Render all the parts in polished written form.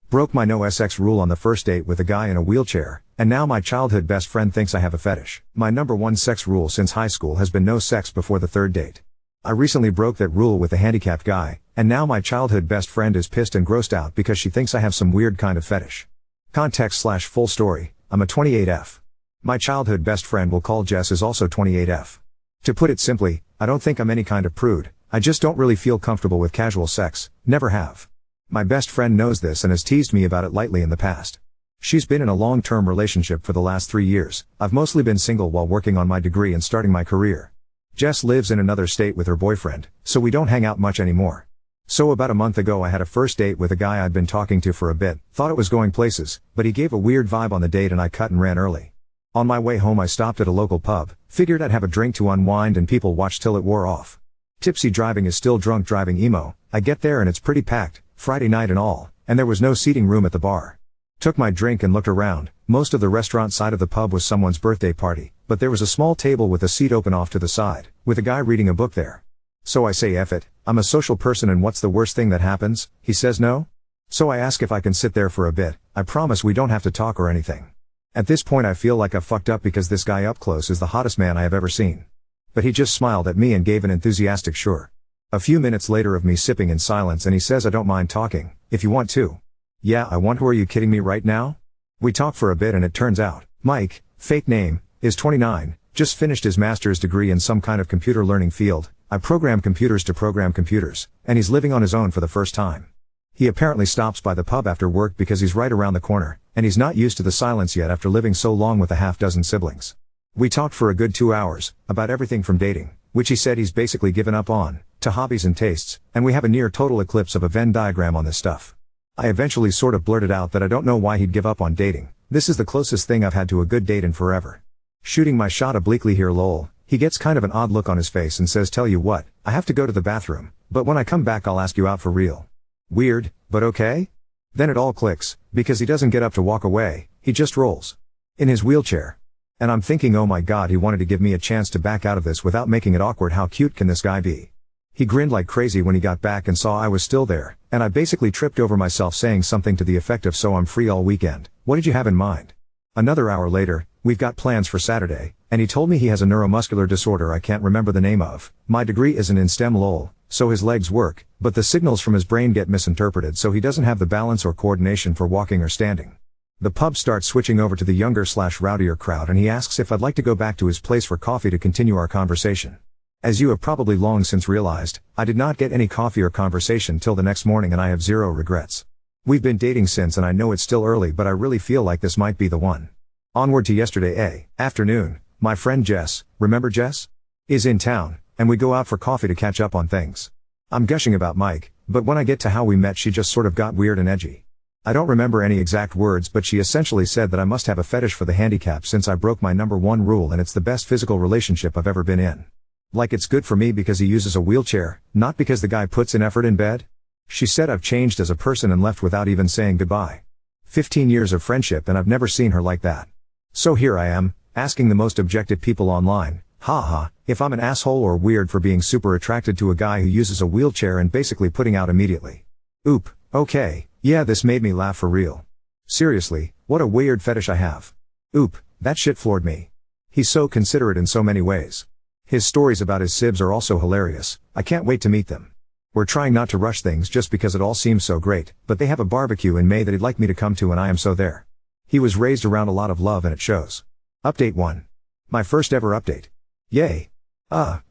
Broke my no sex rule on the first date with a guy in a wheelchair, and now my childhood best friend thinks I have a fetish. My number one sex rule since high school has been no sex before the third date. I recently broke that rule with a handicapped guy, and now my childhood best friend is pissed and grossed out because she thinks I have some weird kind of fetish. Context/full story, I'm a 28F. My childhood best friend we'll call Jess is also 28F. To put it simply, I don't think I'm any kind of prude, I just don't really feel comfortable with casual sex, never have. My best friend knows this and has teased me about it lightly in the past. She's been in a long-term relationship for the last 3 years. I've mostly been single while working on my degree and starting my career. Jess lives in another state with her boyfriend, so we don't hang out much anymore. So about a month ago I had a first date with a guy I'd been talking to for a bit, thought it was going places, but he gave a weird vibe on the date and I cut and ran early. On my way home I stopped at a local pub, figured I'd have a drink to unwind and people watch till it wore off. Tipsy driving is still drunk driving emo. I get there and it's pretty packed, Friday night and all, and there was no seating room at the bar. Took my drink and looked around. Most of the restaurant side of the pub was someone's birthday party, but there was a small table with a seat open off to the side, with a guy reading a book there. So I say F it, I'm a social person and what's the worst thing that happens? He says no? So I ask if I can sit there for a bit, I promise we don't have to talk or anything. At this point I feel like I've fucked up because this guy up close is the hottest man I have ever seen. But he just smiled at me and gave an enthusiastic sure. A few minutes later of me sipping in silence and he says I don't mind talking, if you want to. Yeah I want to. Are you kidding me right now? We talk for a bit and it turns out, Mike, fake name, is 29, just finished his master's degree in some kind of computer learning field. I program computers to program computers, and he's living on his own for the first time. He apparently stops by the pub after work because he's right around the corner, and he's not used to the silence yet after living so long with a half-dozen siblings. We talked for a good 2 hours, about everything from dating, which he said he's basically given up on, to hobbies and tastes, and we have a near total eclipse of a Venn diagram on this stuff. I eventually sort of blurted out that I don't know why he'd give up on dating. This is the closest thing I've had to a good date in forever. Shooting my shot obliquely here lol, he gets kind of an odd look on his face and says tell you what, I have to go to the bathroom, but when I come back I'll ask you out for real. Weird, but okay? Then it all clicks, because he doesn't get up to walk away, he just rolls. In his wheelchair. And I'm thinking oh my god he wanted to give me a chance to back out of this without making it awkward. How cute can this guy be? He grinned like crazy when he got back and saw I was still there, and I basically tripped over myself saying something to the effect of so I'm free all weekend, what did you have in mind? Another hour later, we've got plans for Saturday, and he told me he has a neuromuscular disorder I can't remember the name of. My degree isn't in STEM lol, so his legs work, but the signals from his brain get misinterpreted so he doesn't have the balance or coordination for walking or standing. The pub starts switching over to the younger/rowdier crowd and he asks if I'd like to go back to his place for coffee to continue our conversation. As you have probably long since realized, I did not get any coffee or conversation till the next morning and I have zero regrets. We've been dating since and I know it's still early but I really feel like this might be the one. Onward to yesterday afternoon, my friend Jess, remember Jess? Is in town, and we go out for coffee to catch up on things. I'm gushing about Mike, but when I get to how we met she just sort of got weird and edgy. I don't remember any exact words but she essentially said that I must have a fetish for the handicap since I broke my number one rule and it's the best physical relationship I've ever been in. Like it's good for me because he uses a wheelchair, not because the guy puts in effort in bed? She said I've changed as a person and left without even saying goodbye. 15 years of friendship and I've never seen her like that. So here I am, asking the most objective people online, haha, if I'm an asshole or weird for being super attracted to a guy who uses a wheelchair and basically putting out immediately. Oop, okay, yeah this made me laugh for real. Seriously, what a weird fetish I have. Oop, that shit floored me. He's so considerate in so many ways. His stories about his sibs are also hilarious, I can't wait to meet them. We're trying not to rush things just because it all seems so great, but they have a barbecue in May that he'd like me to come to and I am so there. He was raised around a lot of love and it shows. Update 1. My first ever update. Yay.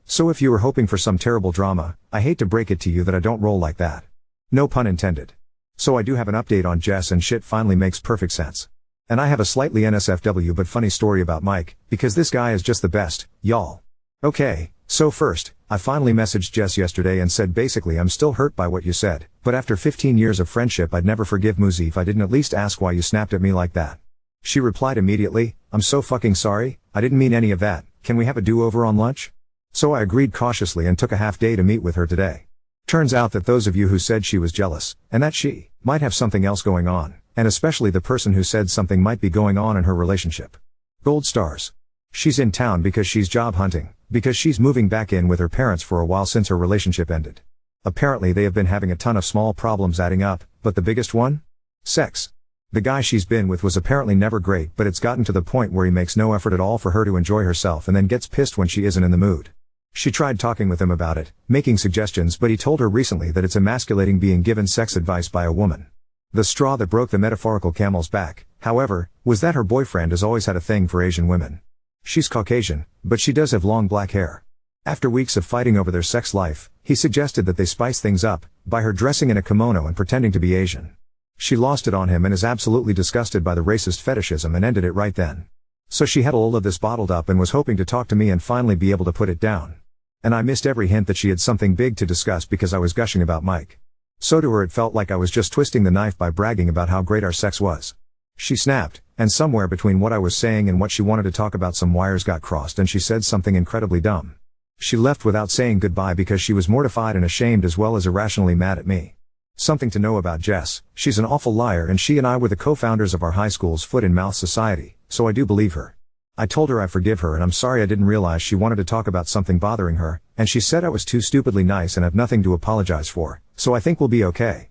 So if you were hoping for some terrible drama, I hate to break it to you that I don't roll like that. No pun intended. So I do have an update on Jess and shit finally makes perfect sense. And I have a slightly NSFW but funny story about Mike, because this guy is just the best, y'all. Okay, so first, I finally messaged Jess yesterday and said basically I'm still hurt by what you said, but after 15 years of friendship I'd never forgive Muzi if I didn't at least ask why you snapped at me like that. She replied immediately, I'm so fucking sorry, I didn't mean any of that, can we have a do-over on lunch? So I agreed cautiously and took a half day to meet with her today. Turns out that those of you who said she was jealous, and that she might have something else going on, and especially the person who said something might be going on in her relationship. Gold stars. She's in town because she's job hunting, because she's moving back in with her parents for a while since her relationship ended. Apparently they have been having a ton of small problems adding up, but the biggest one? Sex. The guy she's been with was apparently never great, but it's gotten to the point where he makes no effort at all for her to enjoy herself and then gets pissed when she isn't in the mood. She tried talking with him about it, making suggestions, but he told her recently that it's emasculating being given sex advice by a woman. The straw that broke the metaphorical camel's back, however, was that her boyfriend has always had a thing for Asian women. She's Caucasian, but she does have long black hair. After weeks of fighting over their sex life, he suggested that they spice things up, by her dressing in a kimono and pretending to be Asian. She lost it on him and is absolutely disgusted by the racist fetishism and ended it right then. So she had all of this bottled up and was hoping to talk to me and finally be able to put it down. And I missed every hint that she had something big to discuss because I was gushing about Mike. So to her it felt like I was just twisting the knife by bragging about how great our sex was. She snapped, and somewhere between what I was saying and what she wanted to talk about some wires got crossed and she said something incredibly dumb. She left without saying goodbye because she was mortified and ashamed as well as irrationally mad at me. Something to know about Jess, she's an awful liar and she and I were the co-founders of our high school's Foot in Mouth Society, so I do believe her. I told her I forgive her and I'm sorry I didn't realize she wanted to talk about something bothering her, and she said I was too stupidly nice and have nothing to apologize for, so I think we'll be okay.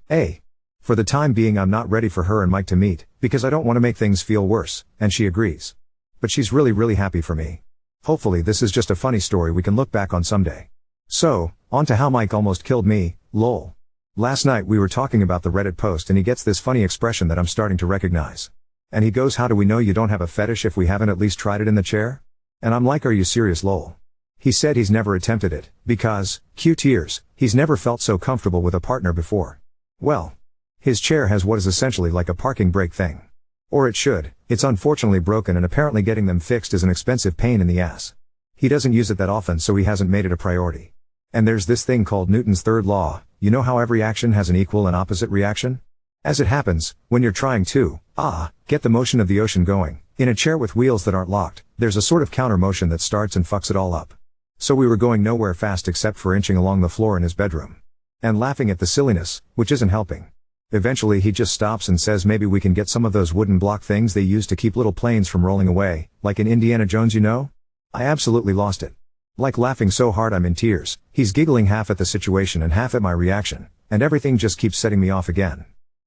For the time being I'm not ready for her and Mike to meet, because I don't want to make things feel worse, and she agrees. But she's really happy for me. Hopefully this is just a funny story we can look back on someday. So, on to how Mike almost killed me, lol. Last night we were talking about the Reddit post and he gets this funny expression that I'm starting to recognize. And he goes, how do we know you don't have a fetish if we haven't at least tried it in the chair? And I'm like, are you serious lol? He said he's never attempted it, because, cue tears, he's never felt so comfortable with a partner before. Well, his chair has what is essentially like a parking brake thing. Or it should. It's unfortunately broken and apparently getting them fixed is an expensive pain in the ass. He doesn't use it that often so he hasn't made it a priority. And there's this thing called Newton's third law, you know how every action has an equal and opposite reaction? As it happens, when you're trying to, get the motion of the ocean going, in a chair with wheels that aren't locked, there's a sort of counter motion that starts and fucks it all up. So we were going nowhere fast except for inching along the floor in his bedroom. And laughing at the silliness, which isn't helping. Eventually he just stops and says maybe we can get some of those wooden block things they use to keep little planes from rolling away, like in Indiana Jones, you know? I absolutely lost it. Like laughing so hard I'm in tears, he's giggling half at the situation and half at my reaction, and everything just keeps setting me off again.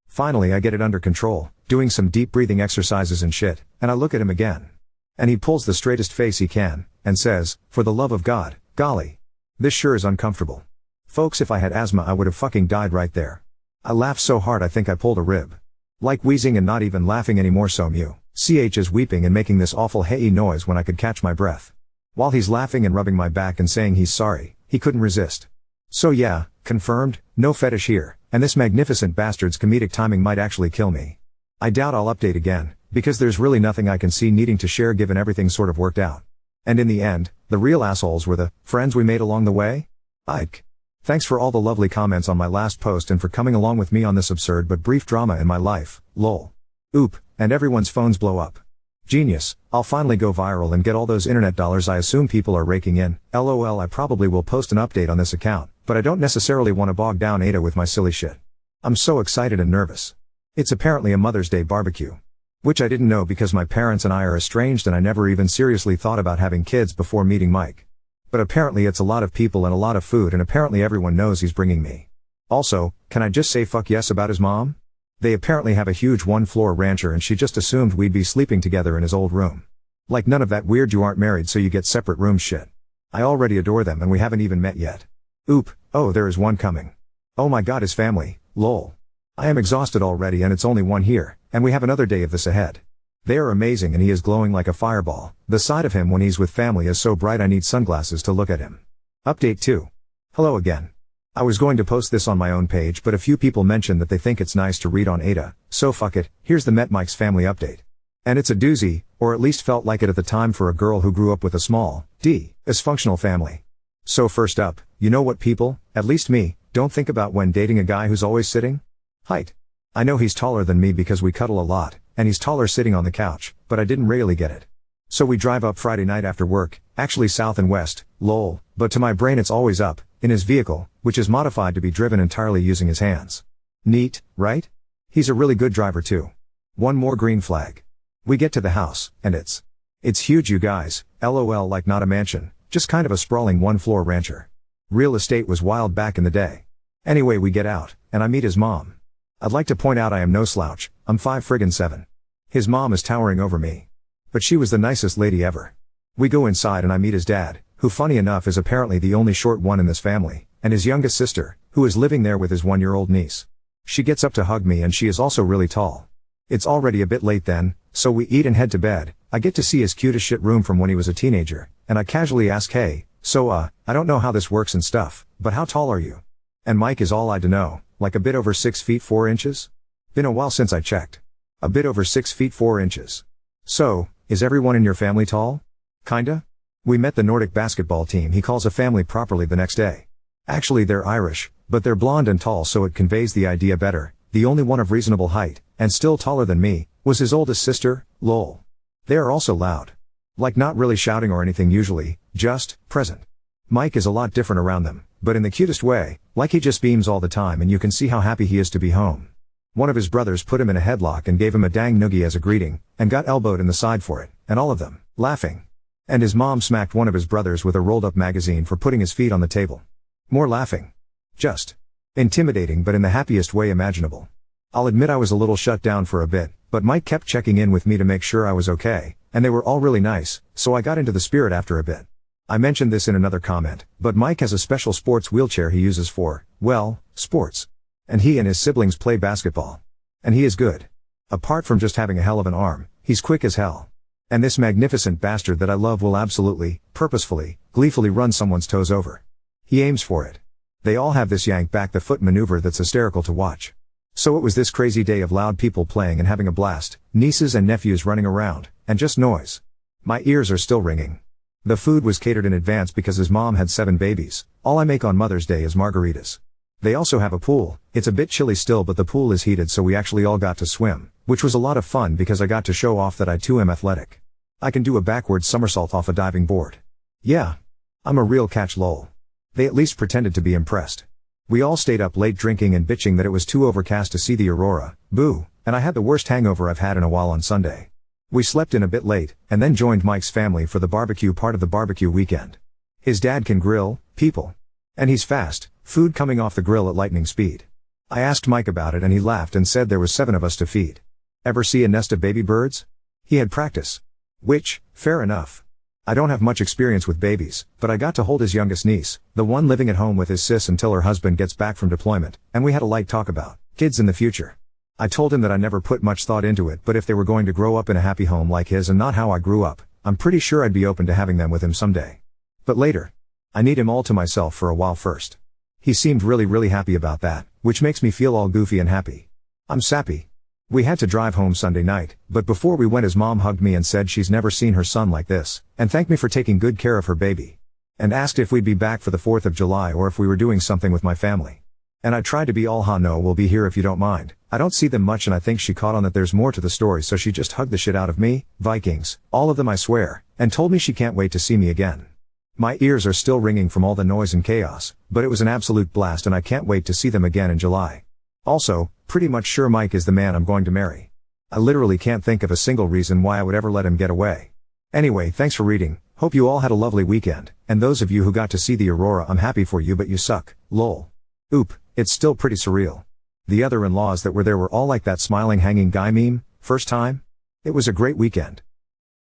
Finally I get it under control, doing some deep breathing exercises and shit, and I look at him again. And he pulls the straightest face he can, and says, for the love of God, golly. This sure is uncomfortable. Folks, if I had asthma I would have fucking died right there. I laughed so hard I think I pulled a rib. Like wheezing and not even laughing anymore, so CH is weeping and making this awful hey noise when I could catch my breath. While he's laughing and rubbing my back and saying he's sorry, he couldn't resist. So yeah, confirmed, no fetish here, and this magnificent bastard's comedic timing might actually kill me. I doubt I'll update again, because there's really nothing I can see needing to share given everything sort of worked out. And in the end, the real assholes were the friends we made along the way? Ike. Thanks for all the lovely comments on my last post and for coming along with me on this absurd but brief drama in my life, lol. Oop, and everyone's phones blow up. Genius, I'll finally go viral and get all those internet dollars I assume people are raking in, lol. I probably will post an update on this account, but I don't necessarily want to bog down Ada with my silly shit. I'm so excited and nervous. It's apparently a Mother's Day barbecue. Which I didn't know because my parents and I are estranged and I never even seriously thought about having kids before meeting Mike. But apparently it's a lot of people and a lot of food and apparently everyone knows he's bringing me. Also, can I just say fuck yes about his mom? They apparently have a huge one-floor rancher and she just assumed we'd be sleeping together in his old room. Like none of that weird you aren't married so you get separate rooms shit. I already adore them and we haven't even met yet. Oop, oh there is one coming. Oh my god, his family, lol. I am exhausted already and it's only one here, and we have another day of this ahead. They are amazing and he is glowing like a fireball. The side of him when he's with family is so bright I need sunglasses to look at him. Update 2. Hello again. I was going to post this on my own page but a few people mentioned that they think it's nice to read on Ada, so fuck it, here's the Met Mike's family update. And it's a doozy, or at least felt like it at the time for a girl who grew up with a small, dysfunctional family. So first up, you know what people, at least me, don't think about when dating a guy who's always sitting? Height. I know he's taller than me because we cuddle a lot, and he's taller sitting on the couch, but I didn't really get it. So we drive up Friday night after work, actually south and west, lol, but to my brain it's always up, in his vehicle, which is modified to be driven entirely using his hands. Neat, right? He's a really good driver too. One more green flag. We get to the house, and it's huge you guys, lol, like not a mansion, just kind of a sprawling one-floor rancher. Real estate was wild back in the day. Anyway we get out, and I meet his mom. I'd like to point out I am no slouch, I'm 5'7". His mom is towering over me. But she was the nicest lady ever. We go inside and I meet his dad, who funny enough is apparently the only short one in this family, and his youngest sister, who is living there with his 1-year-old niece. She gets up to hug me and she is also really tall. It's already a bit late then, so we eat and head to bed. I get to see his cute as shit room from when he was a teenager, and I casually ask, hey, so I don't know how this works and stuff, but how tall are you? And Mike is all I'd to know, like a bit over 6 feet 4 inches? Been a while since I checked. A bit over 6 feet 4 inches. So, is everyone in your family tall? Kinda? We met the Nordic basketball team he calls a family properly the next day. Actually they're Irish, but they're blonde and tall so it conveys the idea better. The only one of reasonable height, and still taller than me, was his oldest sister, lol. They are also loud. Like not really shouting or anything usually, just, present. Mike is a lot different around them, but in the cutest way, like he just beams all the time and you can see how happy he is to be home. One of his brothers put him in a headlock and gave him a dang noogie as a greeting, and got elbowed in the side for it, and all of them, laughing. And his mom smacked one of his brothers with a rolled up magazine for putting his feet on the table. More laughing. Just intimidating but in the happiest way imaginable. I'll admit I was a little shut down for a bit, but Mike kept checking in with me to make sure I was okay, and they were all really nice, so I got into the spirit after a bit. I mentioned this in another comment, but Mike has a special sports wheelchair he uses for, well, sports. And he and his siblings play basketball. And he is good. Apart from just having a hell of an arm, he's quick as hell. And this magnificent bastard that I love will absolutely, purposefully, gleefully run someone's toes over. He aims for it. They all have this yank back the foot maneuver that's hysterical to watch. So it was this crazy day of loud people playing and having a blast, nieces and nephews running around, and just noise. My ears are still ringing. The food was catered in advance because his mom had 7 babies. All I make on Mother's Day is margaritas. They also have a pool. It's a bit chilly still but the pool is heated so we actually all got to swim, which was a lot of fun because I got to show off that I too am athletic. I can do a backward somersault off a diving board. Yeah. I'm a real catch lol. They at least pretended to be impressed. We all stayed up late drinking and bitching that it was too overcast to see the aurora, boo, and I had the worst hangover I've had in a while on Sunday. We slept in a bit late, and then joined Mike's family for the barbecue part of the barbecue weekend. His dad can grill, people. And he's fast, food coming off the grill at lightning speed. I asked Mike about it and he laughed and said there was 7 of us to feed. Ever see a nest of baby birds? He had practice. Which, fair enough. I don't have much experience with babies, but I got to hold his youngest niece, the one living at home with his sis until her husband gets back from deployment, and we had a light talk about kids in the future. I told him that I never put much thought into it but if they were going to grow up in a happy home like his and not how I grew up, I'm pretty sure I'd be open to having them with him someday. But later. I need him all to myself for a while first. He seemed really happy about that, which makes me feel all goofy and happy. I'm sappy. We had to drive home Sunday night, but before we went his mom hugged me and said she's never seen her son like this, and thanked me for taking good care of her baby. And asked if we'd be back for the 4th of July or if we were doing something with my family. And I tried to be all no, we'll be here if you don't mind. I don't see them much and I think she caught on that there's more to the story so she just hugged the shit out of me, Vikings, all of them I swear, and told me she can't wait to see me again. My ears are still ringing from all the noise and chaos, but it was an absolute blast and I can't wait to see them again in July. Also, pretty much sure Mike is the man I'm going to marry. I literally can't think of a single reason why I would ever let him get away. Anyway, thanks for reading, hope you all had a lovely weekend, and those of you who got to see the aurora I'm happy for you but you suck, lol. Oop, it's still pretty surreal. The other in-laws that were there were all like that smiling hanging guy meme, first time? It was a great weekend.